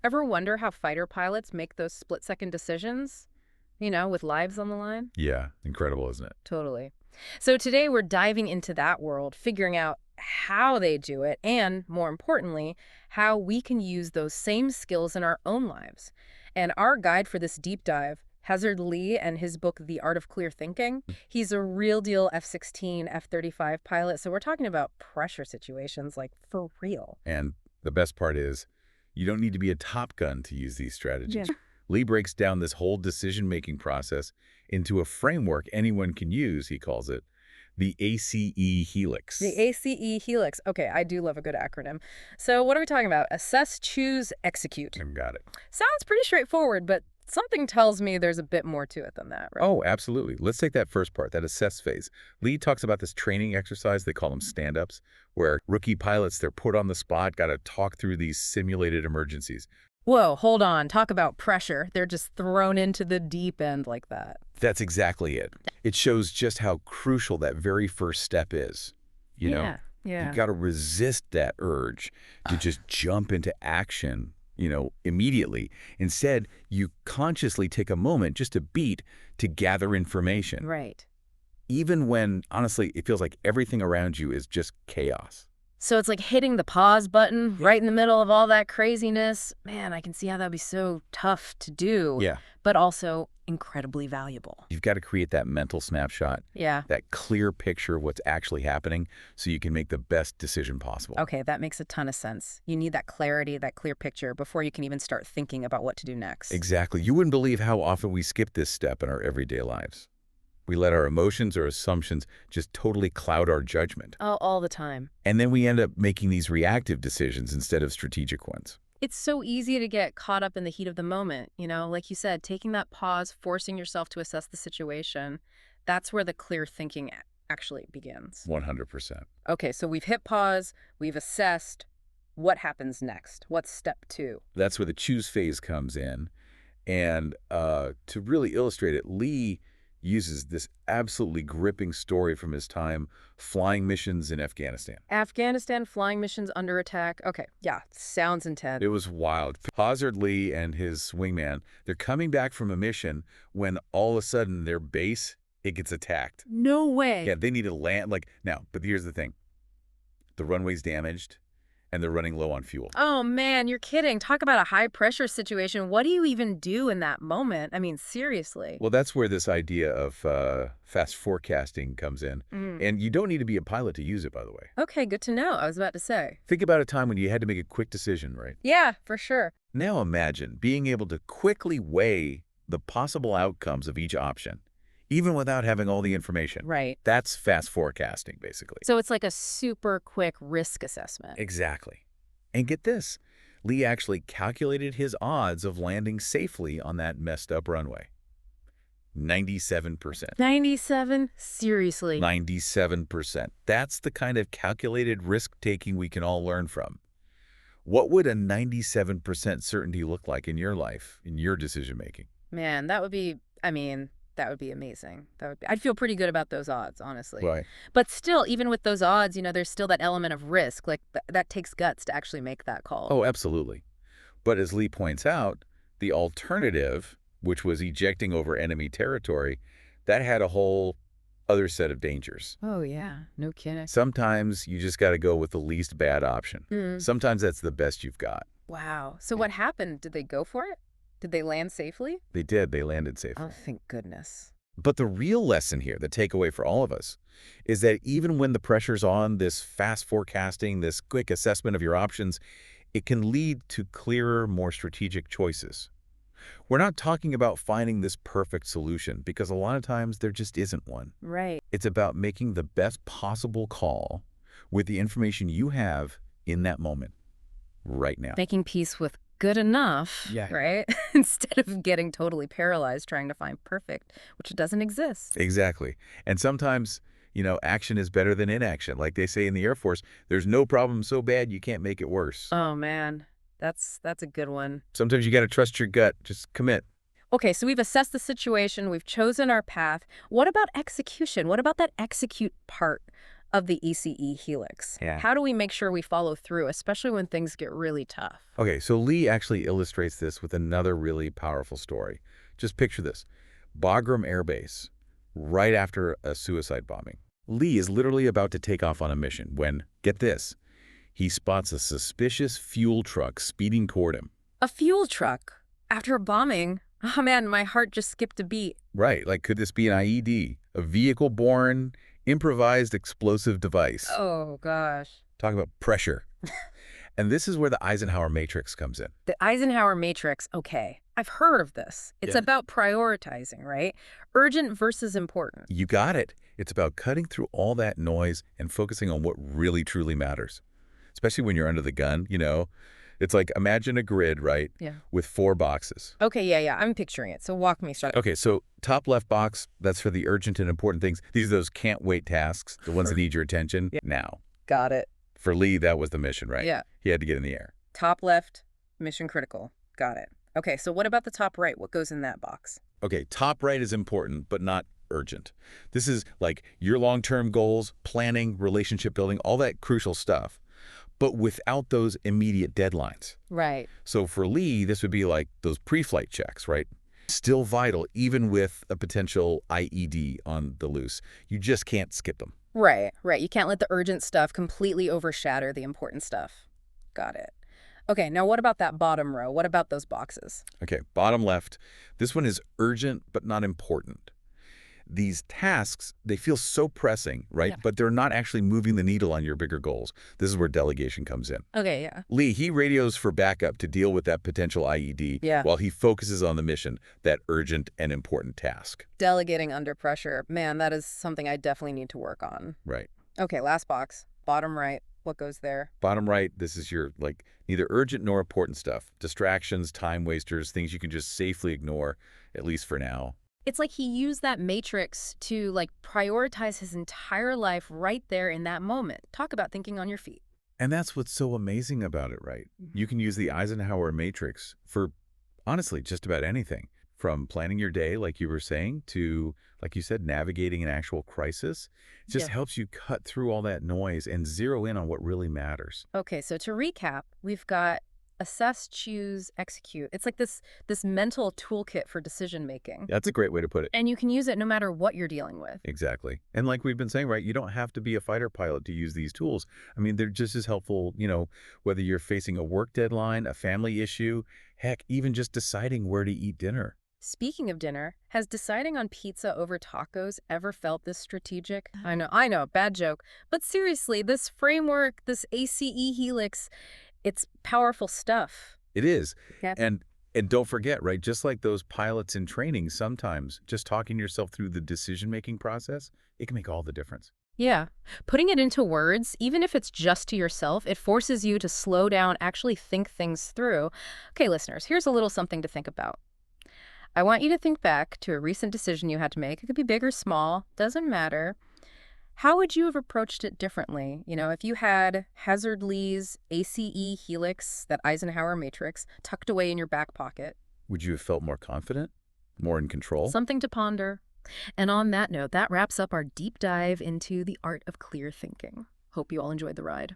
Ever wonder how fighter pilots make those split-second decisions? With lives on the line? Yeah, incredible, isn't it? Totally. So today we're diving into that world, figuring out how they do it, and more importantly, how we can use those same skills in our own lives. And our guide for this deep dive, Hasard Lee and his book, The Art of Clear Thinking, he's a real deal F-16, F-35 pilot. So we're talking about pressure situations, like for real. And the best part is, you don't need to be a Top Gun to use these strategies. Yeah. Lee breaks down this whole decision-making process into a framework anyone can use, he calls it, the ACE Helix. The ACE Helix. Okay, I do love a good acronym. So what are we talking about? Assess, choose, execute. I've got it. Sounds pretty straightforward, but something tells me there's a bit more to it than that, right? Oh, absolutely. Let's take that first part, that assess phase. Lee talks about this training exercise, they call them stand-ups, where rookie pilots, they're put on the spot, got to talk through these simulated emergencies. Whoa, hold on. Talk about pressure. They're just thrown into the deep end like that. That's exactly it. It shows just how crucial that very first step is. Yeah. You've got to resist that urge to just jump into action, immediately. Instead, you consciously take a moment just a beat to gather information. Right. Even when, honestly, it feels like everything around you is just chaos. So it's like hitting the pause button right in the middle of all that craziness. Man, I can see how that'd be so tough to do. Yeah. But also incredibly valuable. You've got to create that mental snapshot. Yeah. That clear picture of what's actually happening so you can make the best decision possible. Okay, that makes a ton of sense. You need that clarity, that clear picture before you can even start thinking about what to do next. Exactly. You wouldn't believe how often we skip this step in our everyday lives. We let our emotions or assumptions just totally cloud our judgment. Oh, all the time. And then we end up making these reactive decisions instead of strategic ones. It's so easy to get caught up in the heat of the moment, like you said, taking that pause, forcing yourself to assess the situation. That's where the clear thinking actually begins. 100%. Okay, so we've hit pause, we've assessed. What happens next? What's step 2? That's where the choose phase comes in. And to really illustrate it, Lee uses this absolutely gripping story from his time flying missions in Afghanistan. Afghanistan, flying missions under attack. Okay, yeah, sounds intense. It was wild. Hasard Lee and his wingman, they're coming back from a mission when all of a sudden their base, it gets attacked. No way. Yeah, they need to land. But here's the thing. The runway's damaged, and they're running low on fuel. Oh, man, you're kidding. Talk about a high-pressure situation. What do you even do in that moment? I mean, seriously. Well, that's where this idea of fast forecasting comes in. And you don't need to be a pilot to use it, by the way. Okay, good to know. I was about to say. Think about a time when you had to make a quick decision, right? Yeah, for sure. Now imagine being able to quickly weigh the possible outcomes of each option, even without having all the information. Right. That's fast forecasting, basically. So it's like a super quick risk assessment. Exactly. And get this, Lee actually calculated his odds of landing safely on that messed up runway. 97%. 97? Seriously? 97%. That's the kind of calculated risk-taking we can all learn from. What would a 97% certainty look like in your life, in your decision-making? Man, that would be amazing. I'd feel pretty good about those odds, honestly. Right. But still, even with those odds, there's still that element of risk. Like, that takes guts to actually make that call. Oh, absolutely. But as Lee points out, the alternative, which was ejecting over enemy territory, that had a whole other set of dangers. Oh, yeah. No kidding. Sometimes you just got to go with the least bad option. Sometimes that's the best you've got. Wow. So what happened? Did they go for it? Did they land safely? They did. They landed safely. Oh, thank goodness. But the real lesson here, the takeaway for all of us, is that even when the pressure's on, this fast forecasting, this quick assessment of your options, it can lead to clearer, more strategic choices. We're not talking about finding this perfect solution, because a lot of times there just isn't one. Right. It's about making the best possible call with the information you have in that moment, right now. Making peace with good enough, right? Instead of getting totally paralyzed trying to find perfect, which doesn't exist. Exactly. And sometimes, action is better than inaction. Like they say in the Air Force, there's no problem so bad you can't make it worse. Oh, man. That's a good one. Sometimes you got to trust your gut. Just commit. Okay, so we've assessed the situation. We've chosen our path. What about execution? What about that execute part? of the ACE Helix. Yeah. How do we make sure we follow through, especially when things get really tough? Okay, so Lee actually illustrates this with another really powerful story. Just picture this. Bagram Air Base, right after a suicide bombing. Lee is literally about to take off on a mission when, get this, he spots a suspicious fuel truck speeding toward him. A fuel truck? After a bombing? Oh man, my heart just skipped a beat. Right, like could this be an IED, a vehicle-borne, improvised explosive device? Oh gosh. Talk about pressure. And this is where the Eisenhower matrix comes in. The Eisenhower matrix, okay. I've heard of this. It's Yeah. about prioritizing, right? Urgent versus important. You got it. It's about cutting through all that noise and focusing on what really truly matters. Especially when you're under the gun, you know. It's like imagine a grid, right? Yeah. With 4 boxes. Okay, yeah. I'm picturing it. So walk me through it. Okay, so top left box, that's for the urgent and important things. These are those can't wait tasks, the ones that need your attention now. Got it. For Lee, that was the mission, right? Yeah. He had to get in the air. Top left, mission critical. Got it. Okay, so what about the top right? What goes in that box? Okay, top right is important, but not urgent. This is like your long-term goals, planning, relationship building, all that crucial stuff, but without those immediate deadlines. Right. So for Lee, this would be like those pre-flight checks, right? Still vital, even with a potential IED on the loose. You just can't skip them. Right. You can't let the urgent stuff completely overshadow the important stuff. Got it. Okay, now what about that bottom row? What about those boxes? Okay, bottom left. This one is urgent, but not important. These tasks, they feel so pressing, right? Yeah. But they're not actually moving the needle on your bigger goals. This is where delegation comes in. Okay, yeah. Lee, he radios for backup to deal with that potential IED Yeah. while he focuses on the mission, that urgent and important task. Delegating under pressure. Man, that is something I definitely need to work on. Right. Okay, last box. Bottom right. What goes there? Bottom right, this is your, like, neither urgent nor important stuff. Distractions, time wasters, things you can just safely ignore, at least for now. It's like he used that matrix to, like, prioritize his entire life right there in that moment. Talk about thinking on your feet. And that's what's so amazing about it, right? You can use the Eisenhower matrix for, honestly, just about anything. From planning your day, like you were saying, to, like you said, navigating an actual crisis. It just Yeah. helps you cut through all that noise and zero in on what really matters. Okay, so to recap, we've got assess, choose, execute. It's like this mental toolkit for decision making. That's a great way to put it. And you can use it no matter what you're dealing with. Exactly. And like we've been saying, right, you don't have to be a fighter pilot to use these tools. I mean, they're just as helpful, you know, whether you're facing a work deadline, a family issue, heck, even just deciding where to eat dinner. Speaking of dinner, has deciding on pizza over tacos ever felt this strategic? I know, bad joke. But seriously, this framework, this ACE Helix, it's powerful stuff. It is. Yeah. And don't forget, right, just like those pilots in training, sometimes just talking yourself through the decision-making process, it can make all the difference. Yeah. Putting it into words, even if it's just to yourself, it forces you to slow down, actually think things through. Okay, listeners, here's a little something to think about. I want you to think back to a recent decision you had to make. It could be big or small, doesn't matter. How would you have approached it differently? You know, if you had Hasard Lee's ACE Helix, that Eisenhower matrix, tucked away in your back pocket. Would you have felt more confident? More in control? Something to ponder. And on that note, that wraps up our deep dive into the art of clear thinking. Hope you all enjoyed the ride.